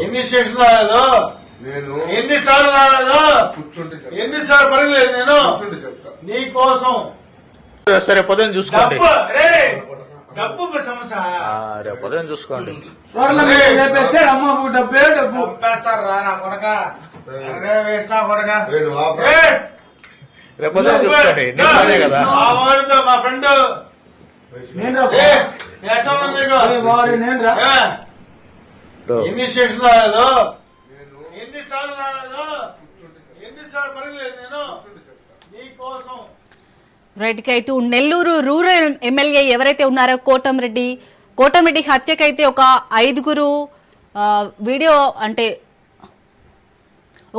ఎన్ని స్టేషన్ రాలేదు, ఎన్నిసార్లు రాలేదు, ఎన్నిసార్లు పడలేదు నేను నీకోసం. సరే పొద్దున చూసుకోండి, డబ్బు సమస్య రేపు పొద్దున చూసుకోండి. చంపేస్తారు రా నా కొడక, వేస్ట్ నా కొడక. రేపు పొద్దున చూసుకోండి కదా. మా వాడితో మా ఫ్రెండ్ ఎన్ని స్టేషన్ రాలేదు, ఎన్నిసార్లు రాలేదు, ఎన్నిసార్లు పడలేదు నేను నీకోసం. రైట్ కి నెల్లూరు రూరల్ ఎమ్మెల్యే ఎవరైతే ఉన్నారో కోటంరెడ్డి హత్యకైతే ఒక 5గురు వీడియో అంటే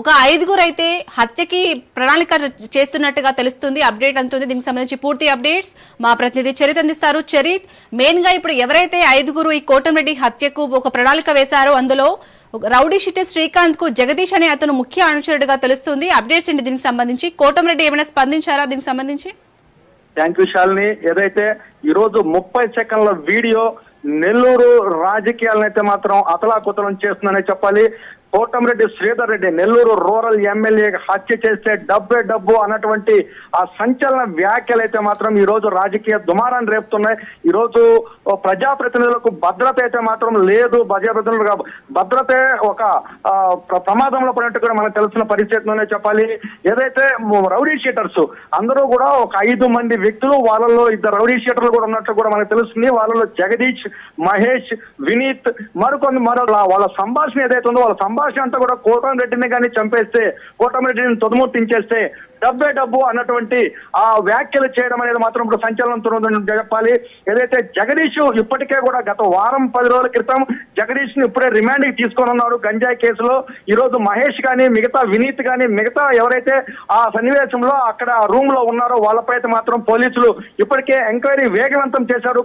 ఒక 5గురు అయితే హత్యకి ప్రణాళిక చేస్తున్నట్టుగా తెలుస్తుంది. అప్డేట్ అంతుంది. దీనికి సంబంధించి పూర్తి అప్డేట్స్ మా ప్రతినిధి చరిత్ అందిస్తారు. చరిత్, మెయిన్ గా ఇప్పుడు ఎవరైతే 5గురు ఈ కోటంరెడ్డి హత్యకు ఒక ప్రణాళిక వేశారో అందులో రౌడీ షీటర్ శ్రీకాంత్ కు జగదీష్ అనే అతను ముఖ్య అనుచరుడుగా తెలుస్తుంది. అప్డేట్స్ ఏంటి దీనికి సంబంధించి? కోటంరెడ్డి ఏమైనా స్పందించారా దీనికి సంబంధించి? Thank you Shalini. ఏదైతే ఈరోజు 30 సెకండ్ల వీడియో నెల్లూరు రాజకీయాలనైతే మాత్రం అతలాకుతలం చేస్తుందనే చెప్పాలి. కోటంరెడ్డి శ్రీధర్ రెడ్డి నెల్లూరు రూరల్ ఎమ్మెల్యే హత్య చేస్తే డబ్బు అన్నటువంటి ఆ సంచలన వ్యాఖ్యలు అయితే మాత్రం ఈ రోజు రాజకీయ దుమారాన్ని రేపుతున్నాయి. ఈ రోజు ప్రజాప్రతినిధులకు భద్రత అయితే మాత్రం లేదు. ప్రజాప్రతినిధులకు భద్రత ఒక ప్రమాదంలో పడినట్టు కూడా మనకు తెలిసిన పరిస్థితిలోనే చెప్పాలి. ఏదైతే రౌడీ షీటర్స్ అందరూ కూడా ఒక 5 మంది వ్యక్తులు, వాళ్ళలో 2 రౌడీ షీటర్లు కూడా ఉన్నట్టు కూడా మనకు తెలుస్తుంది. వాళ్ళలో జగదీష్, మహేష్, వినీత్ మరో వాళ్ళ సంభాషణ ఏదైతే ఉందో వాళ్ళ సంభాషణ అంతా కూడా కోటంరెడ్డిని కానీ చంపేస్తే, కోటంరెడ్డిని తొదముట్టించేస్తే డబ్బు అన్నటువంటి ఆ వ్యాఖ్యలు చేయడం అనేది మాత్రం ఇప్పుడు సంచలనం చెప్పాలి. ఏదైతే జగదీష్ ఇప్పటికే కూడా గత వారం 10 రోజుల క్రితం జగదీష్ ని ఇప్పుడే రిమాండ్ కి తీసుకొని ఉన్నాడు గంజాయి కేసులో. ఈ రోజు మహేష్ కానీ మిగతా వినీత్ కానీ మిగతా ఎవరైతే ఆ సన్నివేశంలో అక్కడ రూమ్ లో ఉన్నారో వాళ్ళపై అయితే మాత్రం పోలీసులు ఇప్పటికే ఎంక్వైరీ వేగవంతం చేశారు.